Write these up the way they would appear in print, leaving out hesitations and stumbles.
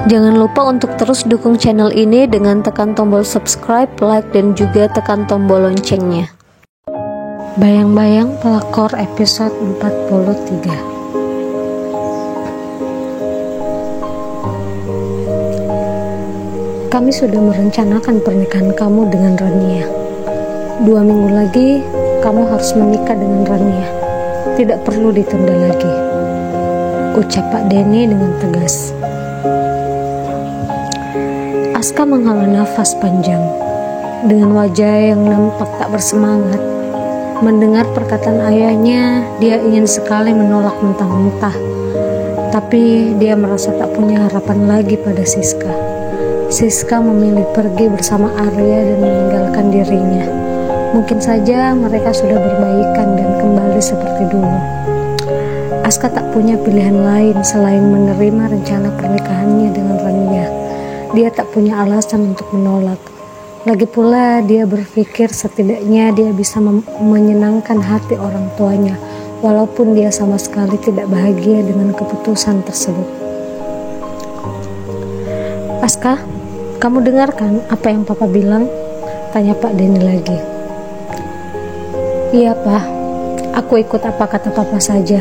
Jangan lupa untuk terus dukung channel ini dengan tekan tombol subscribe, like, dan juga tekan tombol loncengnya. Bayang-bayang Pelakor episode 43. Kami sudah merencanakan pernikahan kamu dengan Rania. 2 minggu lagi kamu harus menikah dengan Rania. Tidak perlu ditunda lagi, ucap Pak Denny dengan tegas. Aska menghela nafas panjang dengan wajah yang nampak tak bersemangat. Mendengar perkataan ayahnya, dia ingin sekali menolak mentah-mentah, tapi dia merasa tak punya harapan lagi pada Siska. Siska memilih pergi bersama Arya dan meninggalkan dirinya. Mungkin saja mereka sudah berbaikan dan kembali seperti dulu. Aska tak punya pilihan lain selain menerima rencana pernikahannya dengan Rania. Dia tak punya alasan untuk menolak. Lagi pula dia berpikir setidaknya dia bisa menyenangkan hati orang tuanya, walaupun dia sama sekali tidak bahagia dengan keputusan tersebut. Aska, kamu dengarkan apa yang Papa bilang? Tanya Pak Denny lagi. Iya Pak, aku ikut apa kata Papa saja,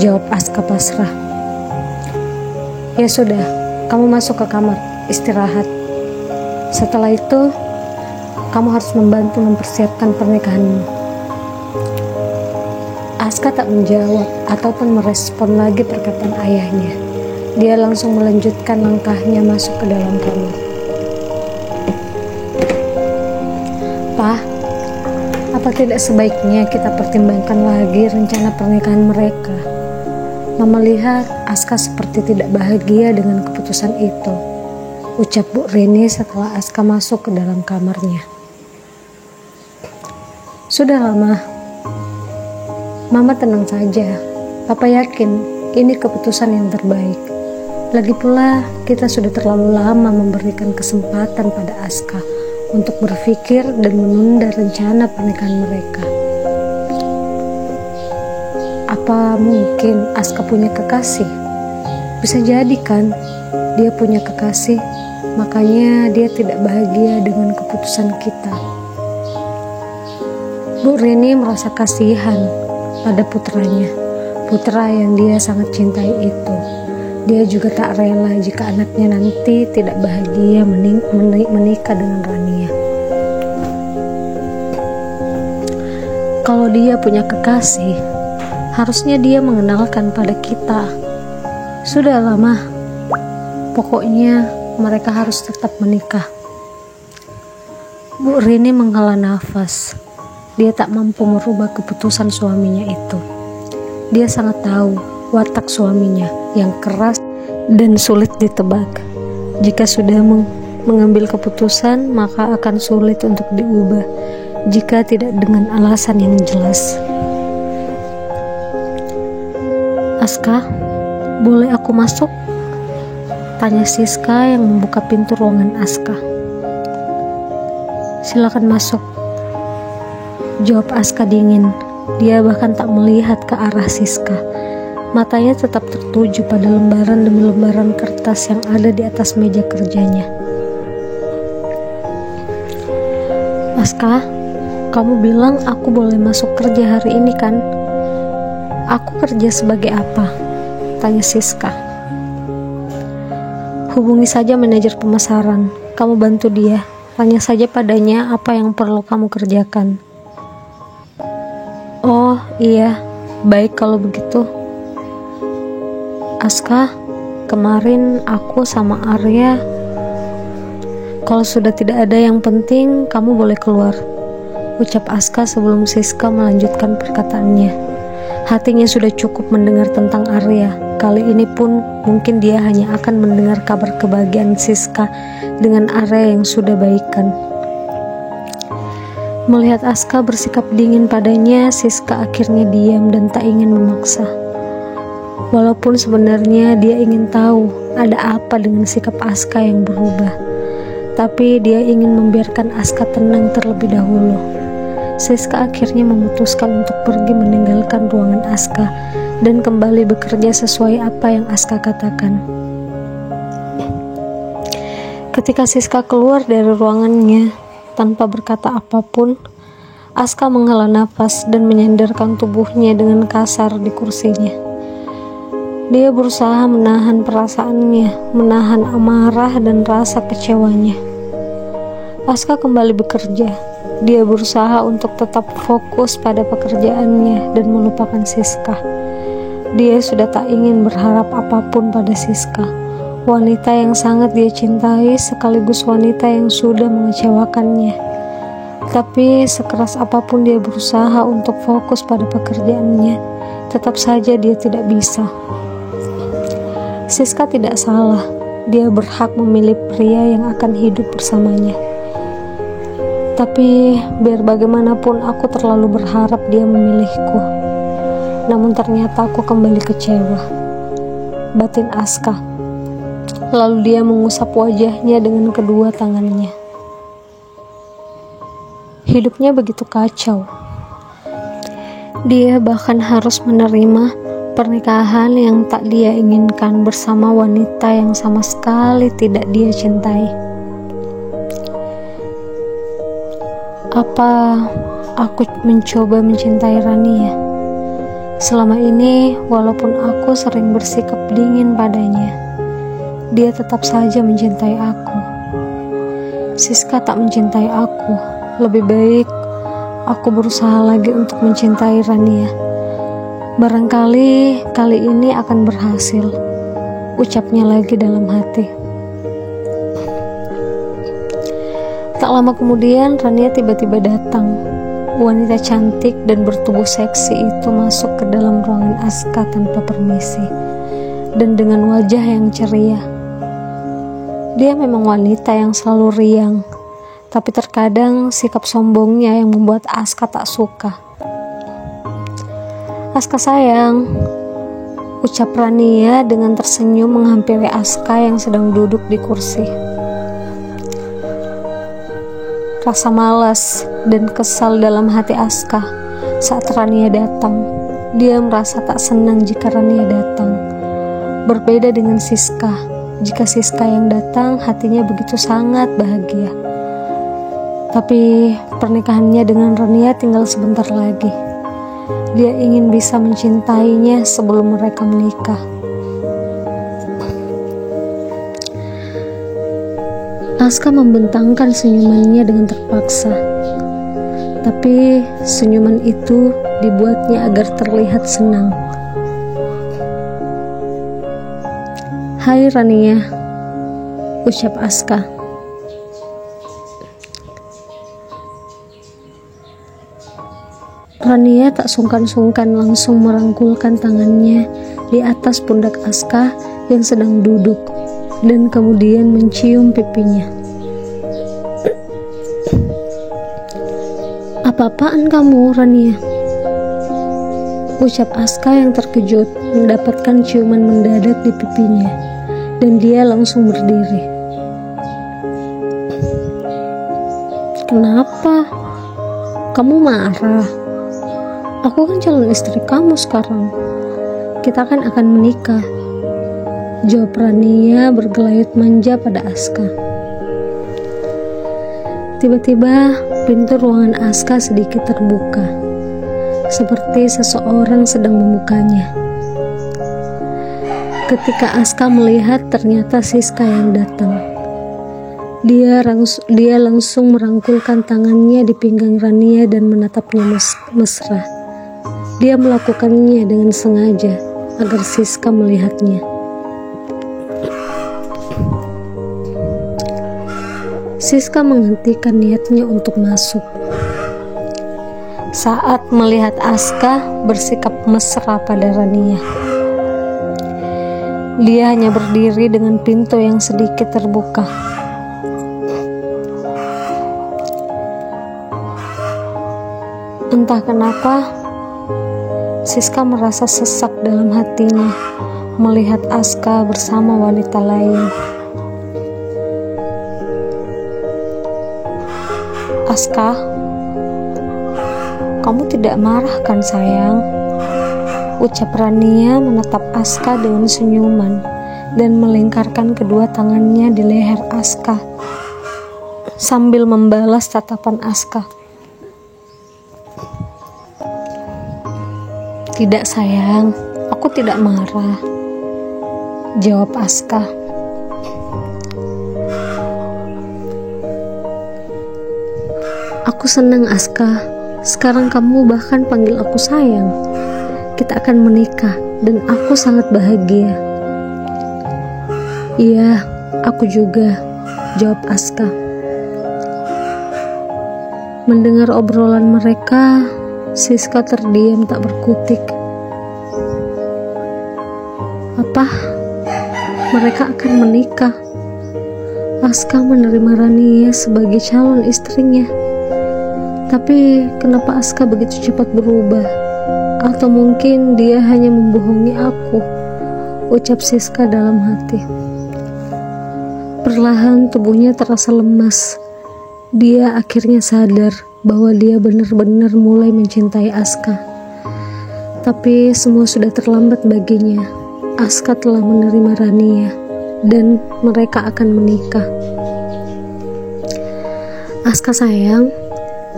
jawab Aska pasrah. Ya sudah, kamu masuk ke kamar, istirahat. Setelah itu, kamu harus membantu mempersiapkan pernikahanmu. Aska tak menjawab ataupun merespon lagi perkataan ayahnya. Dia langsung melanjutkan langkahnya masuk ke dalam kamar. Pak, apa tidak sebaiknya kita pertimbangkan lagi rencana pernikahan mereka? Mama lihat Aska seperti tidak bahagia dengan keputusan itu, ucap Bu Rini setelah Aska masuk ke dalam kamarnya. Sudahlah Mama tenang saja. Papa yakin ini keputusan yang terbaik. Lagi pula kita sudah terlalu lama memberikan kesempatan pada Aska untuk berpikir dan menunda rencana pernikahan mereka. Apa mungkin Aska punya kekasih? Bisa jadi kan dia punya kekasih, makanya dia tidak bahagia dengan keputusan kita. Bu Rini merasa kasihan pada putranya, putra yang dia sangat cintai itu. Dia juga tak rela jika anaknya nanti tidak bahagia menikah dengan Rania. Kalau dia punya kekasih, harusnya dia mengenalkan pada kita. Sudahlah pokoknya mereka harus tetap menikah. Bu Rini menghela nafas. Dia tak mampu merubah keputusan suaminya itu. Dia sangat tahu watak suaminya yang keras dan sulit ditebak. Jika sudah mengambil keputusan, maka akan sulit untuk diubah jika tidak dengan alasan yang jelas. Aska, boleh aku masuk? Tanya Siska yang membuka pintu ruangan Aska. Silakan masuk, jawab Aska dingin. Dia bahkan tak melihat ke arah Siska. Matanya tetap tertuju pada lembaran demi lembaran kertas yang ada di atas meja kerjanya. Aska, kamu bilang aku boleh masuk kerja hari ini kan? Aku kerja sebagai apa? Tanya Siska. Hubungi saja manajer pemasaran. Kamu bantu dia. Tanya saja padanya apa yang perlu kamu kerjakan. Oh iya, baik kalau begitu. Aska, kemarin aku sama Arya. Kalau sudah tidak ada yang penting, kamu boleh keluar, ucap Aska sebelum Siska melanjutkan perkataannya. Hatinya sudah cukup mendengar tentang Arya. Kali ini pun mungkin dia hanya akan mendengar kabar kebahagiaan Siska dengan Arya yang sudah baikan. Melihat Aska bersikap dingin padanya, Siska akhirnya diam dan tak ingin memaksa. Walaupun sebenarnya dia ingin tahu ada apa dengan sikap Aska yang berubah, tapi dia ingin membiarkan Aska tenang terlebih dahulu. Siska akhirnya memutuskan untuk pergi meninggalkan ruangan Aska dan kembali bekerja sesuai apa yang Aska katakan. Ketika Siska keluar dari ruangannya tanpa berkata apapun, Aska menghela nafas dan menyandarkan tubuhnya dengan kasar di kursinya. Dia berusaha menahan perasaannya, menahan amarah dan rasa kecewanya. Aska kembali bekerja. Dia berusaha untuk tetap fokus pada pekerjaannya dan melupakan Siska. Dia sudah tak ingin berharap apapun pada Siska, wanita yang sangat dia cintai sekaligus wanita yang sudah mengecewakannya. Tapi sekeras apapun dia berusaha untuk fokus pada pekerjaannya, tetap saja dia tidak bisa. Siska tidak salah, dia berhak memilih pria yang akan hidup bersamanya. Tapi biar bagaimanapun aku terlalu berharap dia memilihku. Namun ternyata aku kembali kecewa. Batin Aska. Lalu dia mengusap wajahnya dengan kedua tangannya. Hidupnya begitu kacau. Dia bahkan harus menerima pernikahan yang tak dia inginkan bersama wanita yang sama sekali tidak dia cintai. Apa aku mencoba mencintai Rania? Selama ini, walaupun aku sering bersikap dingin padanya, dia tetap saja mencintai aku. Siska tak mencintai aku. Lebih baik aku berusaha lagi untuk mencintai Rania. Barangkali kali ini akan berhasil, ucapnya lagi dalam hati. Tak lama kemudian Rania tiba-tiba datang. Wanita cantik dan bertubuh seksi itu masuk ke dalam ruangan Aska tanpa permisi dan dengan wajah yang ceria. Dia memang wanita yang selalu riang, tapi terkadang sikap sombongnya yang membuat Aska tak suka. "Aska sayang," ucap Rania dengan tersenyum menghampiri Aska yang sedang duduk di kursi. Rasa malas dan kesal dalam hati Aska saat Rania datang. Dia merasa tak senang jika Rania datang. Berbeda dengan Siska. Jika Siska yang datang, hatinya begitu sangat bahagia. Tapi pernikahannya dengan Rania tinggal sebentar lagi. Dia ingin bisa mencintainya sebelum mereka menikah. Aska membentangkan senyumannya dengan terpaksa. Tapi senyuman itu dibuatnya agar terlihat senang. "Hai Rania," ucap Aska. Rania tak sungkan-sungkan langsung merangkulkan tangannya di atas pundak Aska yang sedang duduk dan kemudian mencium pipinya. "Apa-apaan kamu, Rania?" ucap Aska yang terkejut mendapatkan ciuman mendadak di pipinya, dan dia langsung berdiri. "Kenapa? Kamu marah? Aku kan calon istri kamu sekarang. Kita kan akan menikah," jawab Rania bergelayut manja pada Aska. Tiba-tiba pintu ruangan Aska sedikit terbuka, seperti seseorang sedang membukanya. Ketika Aska melihat ternyata Siska yang datang, dia langsung merangkulkan tangannya di pinggang Rania dan menatapnya mesra. Dia melakukannya dengan sengaja agar Siska melihatnya. Siska menghentikan niatnya untuk masuk. Saat melihat Aska bersikap mesra pada Rania, dia hanya berdiri dengan pintu yang sedikit terbuka. Entah kenapa, Siska merasa sesak dalam hatinya melihat Aska bersama wanita lain. "Aska, kamu tidak marah kan sayang?" ucap Rania menatap Aska dengan senyuman dan melingkarkan kedua tangannya di leher Aska sambil membalas tatapan Aska. "Tidak sayang, aku tidak marah," jawab Aska. "Aku senang Aska, sekarang kamu bahkan panggil aku sayang. Kita akan menikah dan aku sangat bahagia." "Iya, aku juga," jawab Aska. Mendengar obrolan mereka, Siska terdiam tak berkutik. Apa? Mereka akan menikah? Aska menerima Rania sebagai calon istrinya. Tapi kenapa Aska begitu cepat berubah? Atau mungkin dia hanya membohongi aku? Ucap Siska dalam hati. Perlahan tubuhnya terasa lemas. Dia akhirnya sadar bahwa dia benar-benar mulai mencintai Aska. Tapi semua sudah terlambat baginya. Aska telah menerima Rania dan mereka akan menikah. "Aska sayang,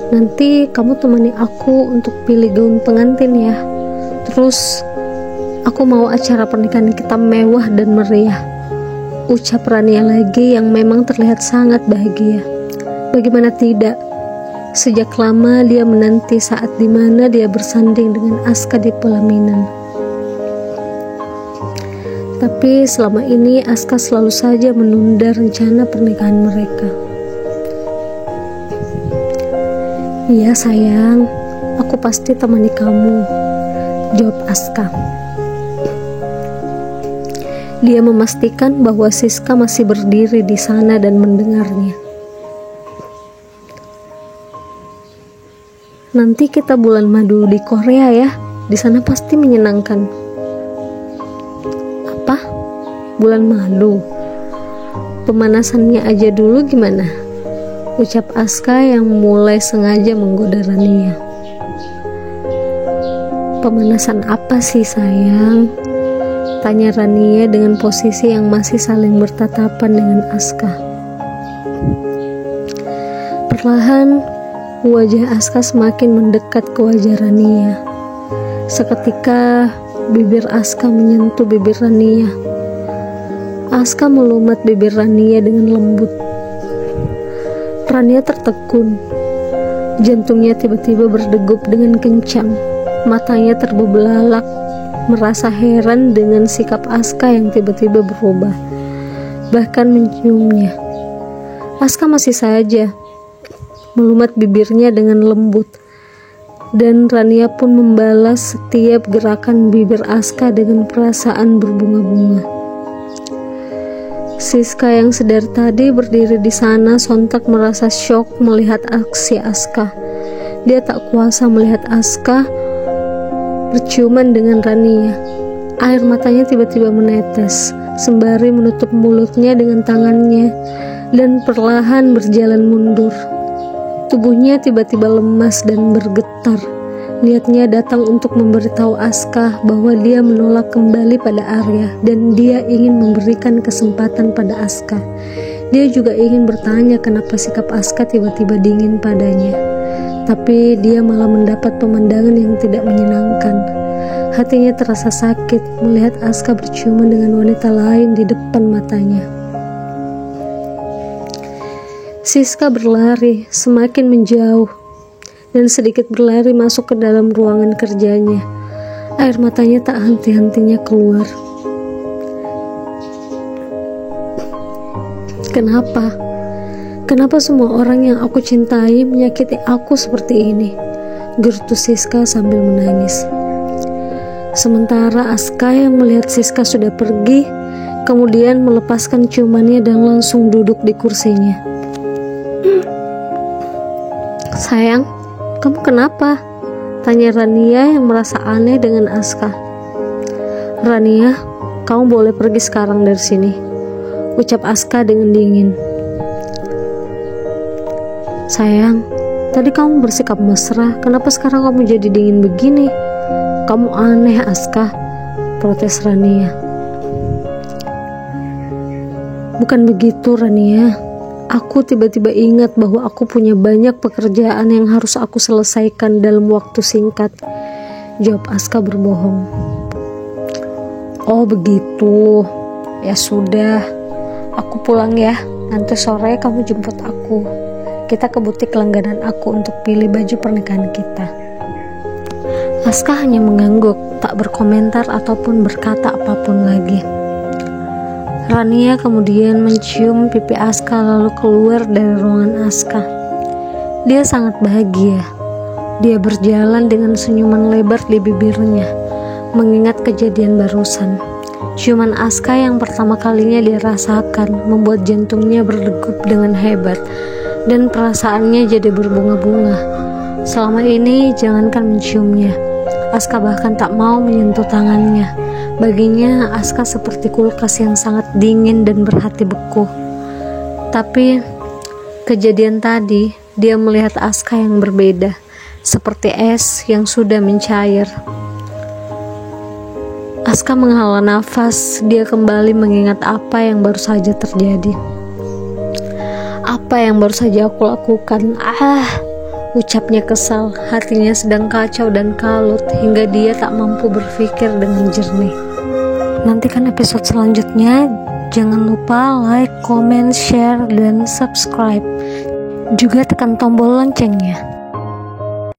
nanti kamu temani aku untuk pilih gaun pengantin ya. Terus aku mau acara pernikahan kita mewah dan meriah," ucap Rania lagi yang memang terlihat sangat bahagia. Bagaimana tidak? Sejak lama dia menanti saat dimana dia bersanding dengan Aska di pelaminan. Tapi selama ini Aska selalu saja menunda rencana pernikahan mereka. "Iya sayang, aku pasti temani kamu," jawab Aska. Dia memastikan bahwa Siska masih berdiri di sana dan mendengarnya. "Nanti kita bulan madu di Korea ya, di sana pasti menyenangkan." "Apa? Bulan madu? Pemanasannya aja dulu gimana?" ucap Aska yang mulai sengaja menggoda Rania. "Pemanasan apa sih sayang?" tanya Rania dengan posisi yang masih saling bertatapan dengan Aska. Perlahan wajah Aska semakin mendekat ke wajah Rania. Seketika bibir Aska menyentuh bibir Rania. Aska melumat bibir Rania dengan lembut. Rania tertekun. Jantungnya tiba-tiba berdegup dengan kencang. Matanya terbelalak, merasa heran dengan sikap Aska yang tiba-tiba berubah. Bahkan menciumnya. Aska masih saja melumat bibirnya dengan lembut, dan Rania pun membalas setiap gerakan bibir Aska dengan perasaan berbunga-bunga. Siska yang sedari tadi berdiri di sana sontak merasa syok melihat aksi Aska. Dia tak kuasa melihat Aska berciuman dengan Rania. Air matanya tiba-tiba menetes, sembari menutup mulutnya dengan tangannya dan perlahan berjalan mundur. Tubuhnya tiba-tiba lemas dan bergetar. Niatnya datang untuk memberitahu Aska bahwa dia menolak kembali pada Arya dan dia ingin memberikan kesempatan pada Aska. Dia juga ingin bertanya kenapa sikap Aska tiba-tiba dingin padanya. Tapi dia malah mendapat pemandangan yang tidak menyenangkan. Hatinya terasa sakit melihat Aska berciuman dengan wanita lain di depan matanya. Siska berlari semakin menjauh dan sedikit berlari masuk ke dalam ruangan kerjanya. Air matanya tak henti-hentinya keluar. Kenapa? Kenapa semua orang yang aku cintai menyakiti aku seperti ini? Gerutu Siska sambil menangis. Sementara Aska yang melihat Siska sudah pergi, kemudian melepaskan ciumannya dan langsung duduk di kursinya. "Sayang, kamu kenapa?" tanya Rania yang merasa aneh dengan Aska. "Rania, kamu boleh pergi sekarang dari sini," ucap Aska dengan dingin. "Sayang, tadi kamu bersikap mesra, kenapa sekarang kamu jadi dingin begini? Kamu aneh Aska," protes Rania. "Bukan begitu Rania, Aku tiba-tiba ingat bahwa aku punya banyak pekerjaan yang harus aku selesaikan dalam waktu singkat. Jawab Aska berbohong. Oh begitu, ya sudah, aku pulang ya. Nanti sore kamu jemput aku. Kita ke butik langganan aku untuk pilih baju pernikahan kita. Aska hanya mengangguk, tak berkomentar ataupun berkata apapun lagi. Rania kemudian mencium pipi Aska lalu keluar dari ruangan Aska. Dia sangat bahagia. Dia berjalan dengan senyuman lebar di bibirnya, mengingat kejadian barusan. Ciuman Aska yang pertama kalinya dia rasakan membuat jantungnya berdegup dengan hebat dan perasaannya jadi berbunga-bunga. Selama ini jangankan menciumnya, Aska bahkan tak mau menyentuh tangannya. Baginya Aska seperti kulkas yang sangat dingin dan berhati beku. Tapi kejadian tadi, dia melihat Aska yang berbeda, seperti es yang sudah mencair. Aska menghela nafas, dia kembali mengingat apa yang baru saja terjadi. Apa yang baru saja aku lakukan? Ucapnya kesal, hatinya sedang kacau dan kalut hingga dia tak mampu berpikir dengan jernih. Nantikan episode selanjutnya. Jangan lupa like, comment, share, dan subscribe. Juga tekan tombol loncengnya.